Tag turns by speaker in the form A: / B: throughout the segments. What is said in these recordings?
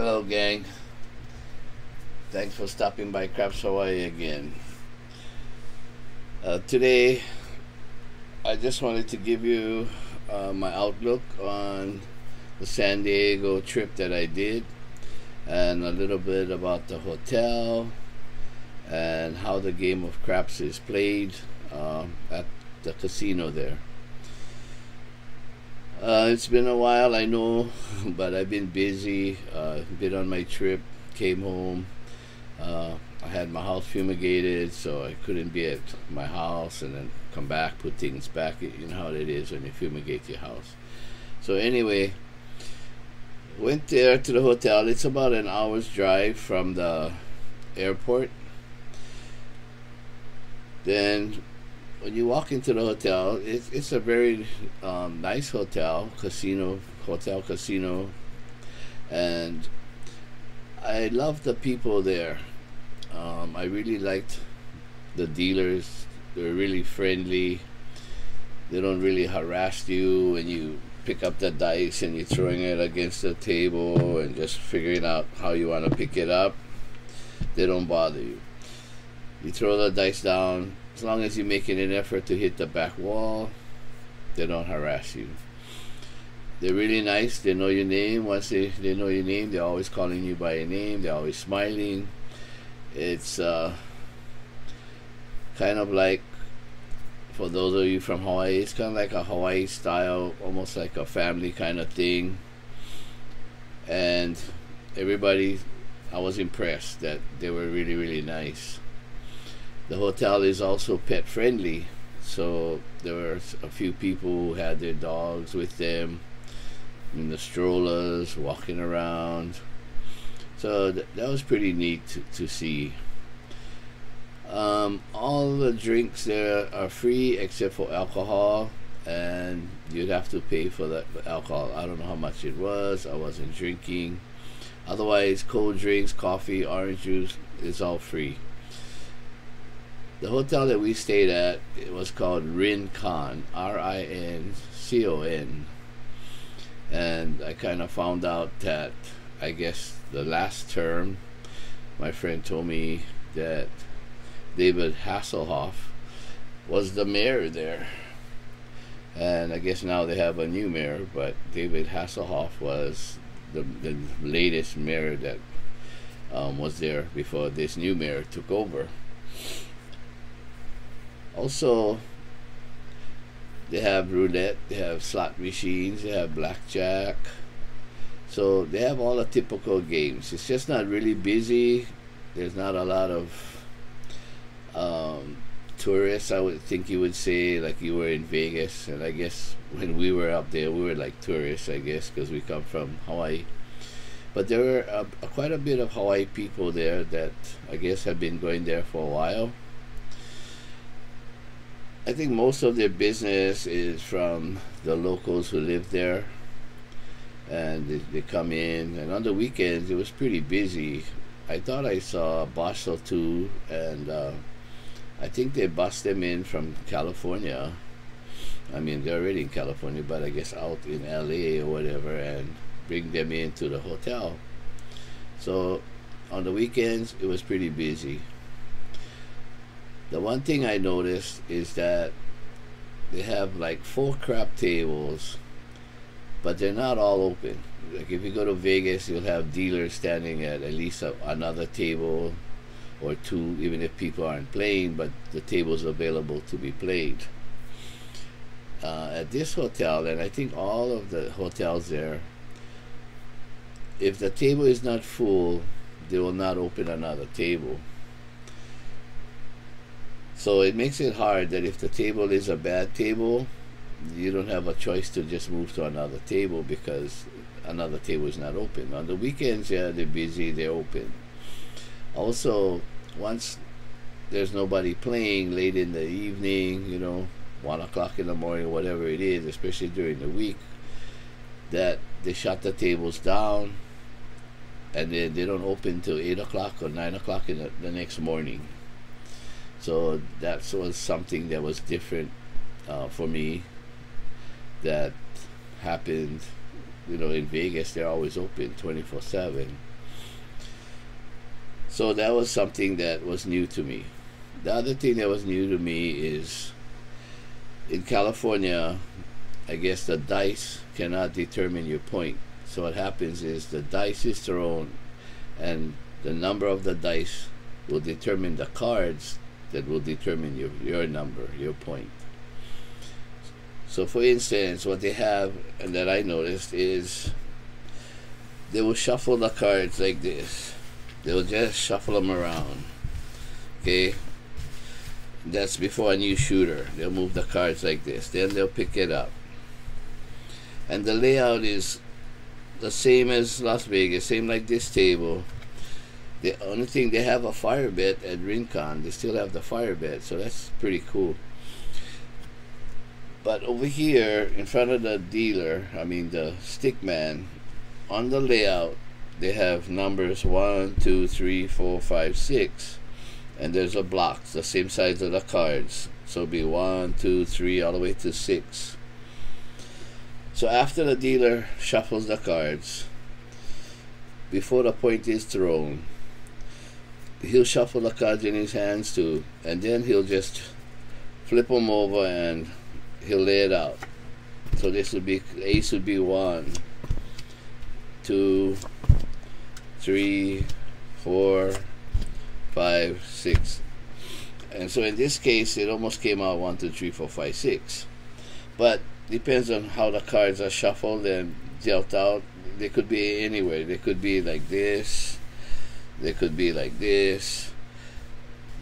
A: Hello, gang. Thanks for stopping by Craps Hawaii again. Today, I just wanted to give you my outlook on the San Diego trip that I did, and a little bit about the hotel and how the game of craps is played at the casino there. It's been a while, I know, but I've been busy. Been on my trip, came home. I had my house fumigated, so I couldn't be at my house and then come back, put things back. You know how it is when you fumigate your house. So anyway, went there to the hotel. It's about an hour's drive from the airport. Then when you walk into the hotel, it's a very nice hotel, casino, and I love the people there. I really liked the dealers. They're really friendly. They don't really harass you when you pick up the dice and you're throwing it against the table and just figuring out how you want to pick it up. They don't bother you. You throw the dice down. As long as you're making an effort to hit the back wall, they don't harass you. They're really nice. They know your name. Once they know your name, they're always calling you by your name. They're always smiling. It's kind of like, for those of you from Hawaii, it's kind of like a Hawaii style, almost like a family kind of thing. And everybody, I was impressed that they were really, really nice. The hotel is also pet friendly, so there were a few people who had their dogs with them in the strollers, walking around. So that was pretty neat to see. All the drinks there are free except for alcohol, and you'd have to pay for the alcohol. I don't know how much it was. I wasn't drinking. Otherwise, cold drinks, coffee, orange juice is all free. The hotel that we stayed at, it was called Rincon, Rincon, and I kind of found out that, I guess the last term, my friend told me that David Hasselhoff was the mayor there, and I guess now they have a new mayor, but David Hasselhoff was the latest mayor that was there before this new mayor took over. Also, they have roulette, they have slot machines, they have blackjack. So they have all the typical games. It's just not really busy. There's not a lot of tourists, I would think you would say, like you were in Vegas. And I guess when we were up there, we were like tourists, I guess, because we come from Hawaii. But there were quite a bit of Hawaii people there that I guess have been going there for a while. I think most of their business is from the locals who live there, and they come in. And on the weekends, it was pretty busy. I thought I saw a bus or two, and I think they bus them in from California. I mean, they're already in California, but I guess out in LA or whatever, and bring them into the hotel. So on the weekends, it was pretty busy. The one thing I noticed is that they have like 4 crap tables, but they're not all open. Like if you go to Vegas, you'll have dealers standing at least another table or 2, even if people aren't playing, but the table's available to be played. At this hotel, and I think all of the hotels there, if the table is not full, they will not open another table. So it makes it hard that if the table is a bad table, you don't have a choice to just move to another table because another table is not open. On the weekends, yeah, they're busy, they're open. Also, once there's nobody playing late in the evening, 1 o'clock in the morning, whatever it is, especially during the week, that they shut the tables down, and then they don't open till 8 o'clock or 9 o'clock in the next morning. So that was something that was different for me, that happened. In Vegas, they're always open 24/7. So that was something that was new to me. The other thing that was new to me is in California, I guess the dice cannot determine your point. So what happens is the dice is thrown, and the number of the dice will determine the cards that will determine your number, your point. So for instance, what they have, and that I noticed, is they will shuffle the cards like this. They will just shuffle them around. Okay? That's before a new shooter. They'll move the cards like this. Then they'll pick it up. And the layout is the same as Las Vegas, same like this table. The only thing, they have a fire bet at Rincon. They still have the fire bet, so that's pretty cool. But over here, in front of the dealer, I mean the stick man, on the layout, they have numbers 1, 2, 3, 4, 5, 6. And there's a block, the same size of the cards. So it'll be 1, 2, 3, all the way to 6. So after the dealer shuffles the cards, before the point is thrown, he'll shuffle the cards in his hands too, and then he'll just flip them over and he'll lay it out. So this would be, ace would be 1, 2, 3, 4, 5, 6. And so in this case, it almost came out 1, 2, 3, 4, 5, 6. But depends on how the cards are shuffled and dealt out. They could be anywhere. They could be like this. They could be like this.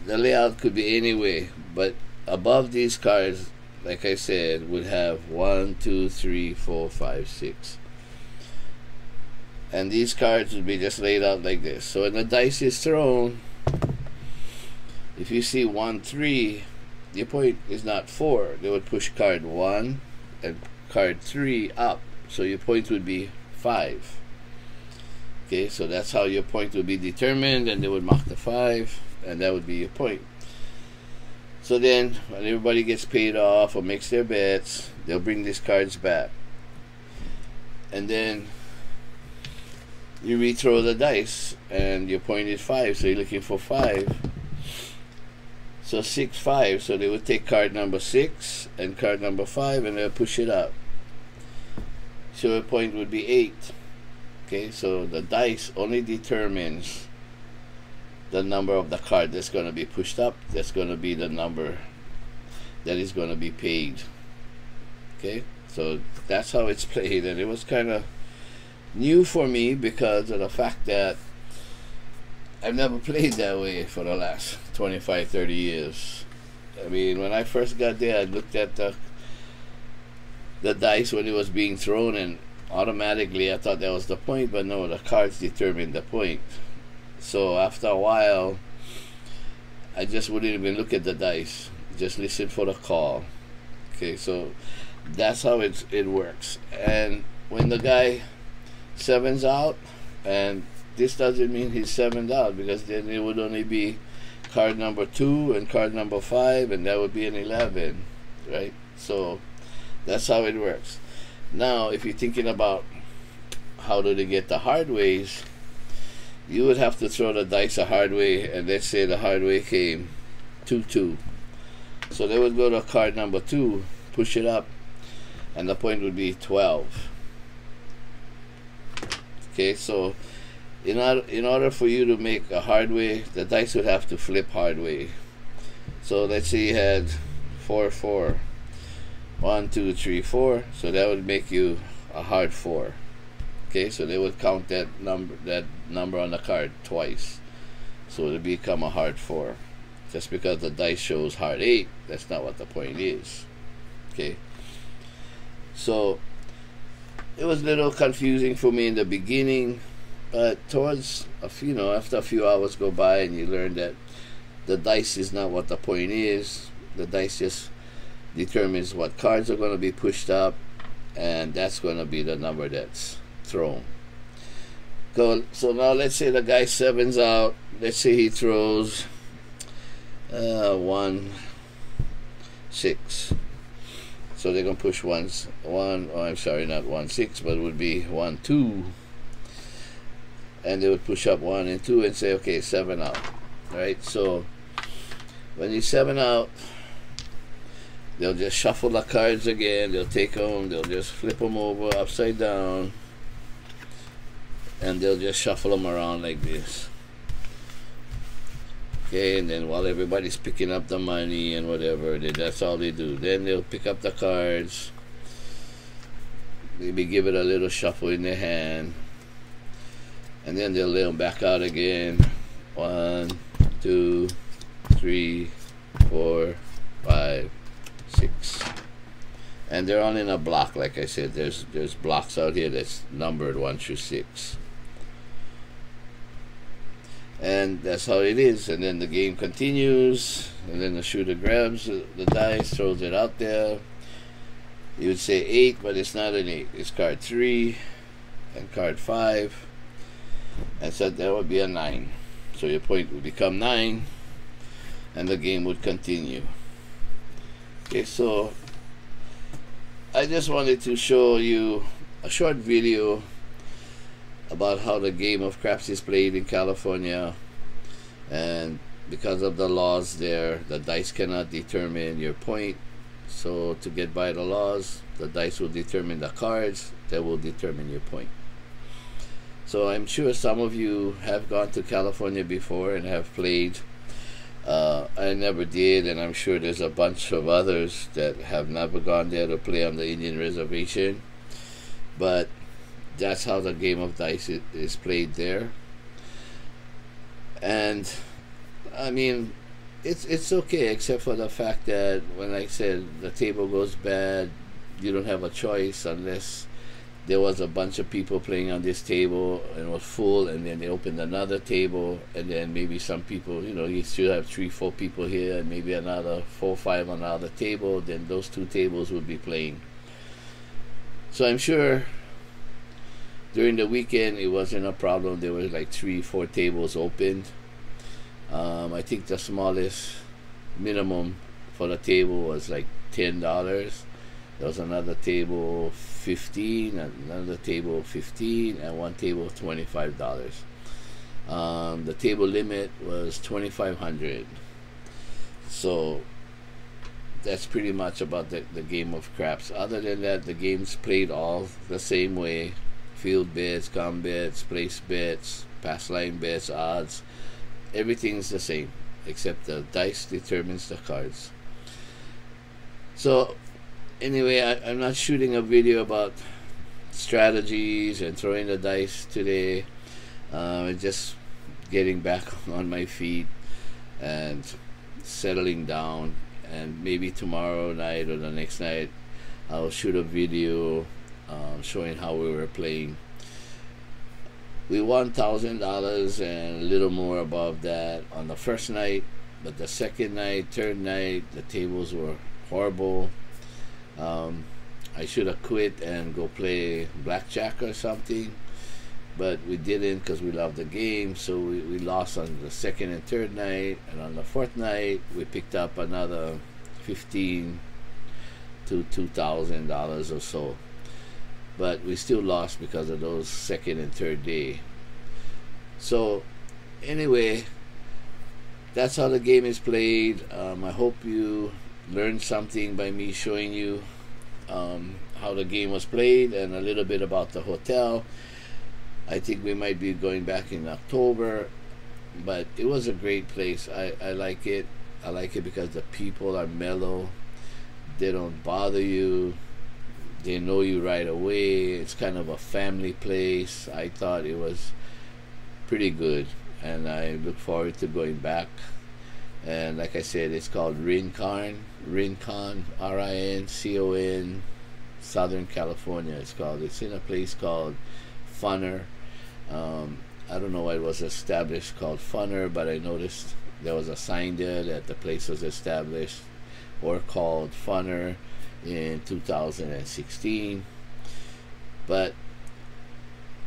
A: The layout could be anyway. But above these cards, like I said, would have 1, 2, 3, 4, 5, 6. And these cards would be just laid out like this. So when the dice is thrown, if you see 1, 3, your point is not 4. They would push card 1 and card 3 up. So your point would be 5. Okay, so that's how your point would be determined, and they would mark the 5, and that would be your point. So then, when everybody gets paid off or makes their bets, they'll bring these cards back. And then you rethrow the dice, and your point is 5, so you're looking for 5. So 6, 5, so they would take card number 6 and card number 5, and they'll push it up. So your point would be 8. Okay, so the dice only determines the number of the card that's going to be pushed up. That's going to be the number that is going to be paid. Okay, so that's how it's played, and it was kind of new for me because of the fact that I've never played that way for the last 25, 30 years. I mean, when I first got there, I looked at the dice when it was being thrown, and automatically I thought that was the point, but no, the cards determined the point. So after a while, I just wouldn't even look at the dice, just listen for the call. Okay, so that's how it works. And when the guy sevens out, and this doesn't mean he's sevened out, because then it would only be card number 2 and card number 5, and that would be an 11, right? So that's how it works. Now, if you're thinking about how do they get the hard ways, you would have to throw the dice a hard way, and let's say the hard way came 2, 2. So they would go to card number 2, push it up, and the point would be 12. Okay, so in order for you to make a hard way, the dice would have to flip hard way. So let's say you had 4, 4. 1, 2, 3, 4. So that would make you a hard 4. Okay, so they would count that number on the card twice. So it would become a hard 4. Just because the dice shows hard 8, that's not what the point is. Okay. So it was a little confusing for me in the beginning, but towards after a few hours go by and you learn that the dice is not what the point is. The dice just determines what cards are going to be pushed up, and that's going to be the number that's thrown. So now let's say the guy sevens out. Let's say he throws 1, 6. So they're going to push I'm sorry, not 1, 6, but it would be 1, 2. and they would push up 1 and 2 and say, okay, 7 out, right? So when you 7 out, they'll just shuffle the cards again. They'll take them, they'll just flip them over upside down, and they'll just shuffle them around like this. Okay, and then while everybody's picking up the money and whatever, that's all they do. Then they'll pick up the cards, maybe give it a little shuffle in their hand, and then they'll lay them back out again. 1, 2, 3, 4, 5, 6. And they're all in a block, like I said. There's blocks out here that's numbered 1 through 6. And that's how it is. And then the game continues, and then the shooter grabs the dice, throws it out there. You would say 8, but it's not an 8. It's card 3 and card 5, and so that would be a 9. So your point would become 9, and the game would continue. Okay, so I just wanted to show you a short video about how the game of craps is played in California, and because of the laws there, the dice cannot determine your point. So to get by the laws, the dice will determine the cards that will determine your point. So I'm sure some of you have gone to California before and have played. I never did, and I'm sure there's a bunch of others that have never gone there to play on the Indian reservation. But that's how the game of dice is played there. And I mean, it's okay, except for the fact that when I said the table goes bad, you don't have a choice unless there was a bunch of people playing on this table and it was full, and then they opened another table, and then maybe some people, you still have 3, 4 people here, and maybe another 4, 5 on the other table. Then those 2 tables would be playing. So I'm sure during the weekend it wasn't a problem. There were like 3, 4 tables opened. I think the smallest minimum for the table was like $10. There was another table 15, another table 15, and one table $25. The table limit was $2,500. So that's pretty much about the game of craps. Other than that, the game's played all the same way: field bets, com bets, place bets, pass line bets, odds. Everything's the same, except the dice determines the cards. So anyway, I'm not shooting a video about strategies and throwing the dice today. Just getting back on my feet and settling down, and maybe tomorrow night or the next night I'll shoot a video showing how we were playing. We won $1,000 and a little more above that on the first night, but the second night, third night, the tables were horrible. I should have quit and go play blackjack or something, but we didn't because we loved the game. So we lost on the second and third night, and on the fourth night we picked up another $1,500 to $2,000 or so, but we still lost because of those second and third day. So anyway, that's how the game is played. I hope you learned something by me showing you how the game was played and a little bit about the hotel. I think we might be going back in October, but it was a great place. I like it. I like it because the people are mellow. They don't bother you. They know you right away. It's kind of a family place. I thought it was pretty good, and I look forward to going back. And like I said, it's called Rincon, Rincon, Southern California. It's in a place called Funner. I don't know why it was established called Funner, but I noticed there was a sign there that the place was established or called Funner in 2016. But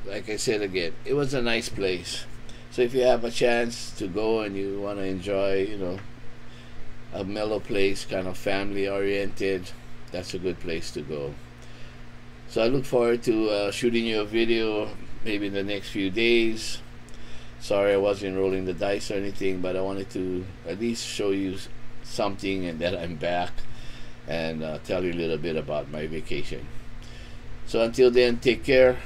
A: like I said again, it was a nice place. So if you have a chance to go and you want to enjoy, a mellow place, kind of family oriented, that's a good place to go. So I look forward to shooting you a video maybe in the next few days. Sorry I wasn't rolling the dice or anything, but I wanted to at least show you something and that I'm back, and tell you a little bit about my vacation. So until then, take care,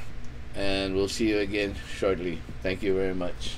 A: and we'll see you again shortly. Thank you very much.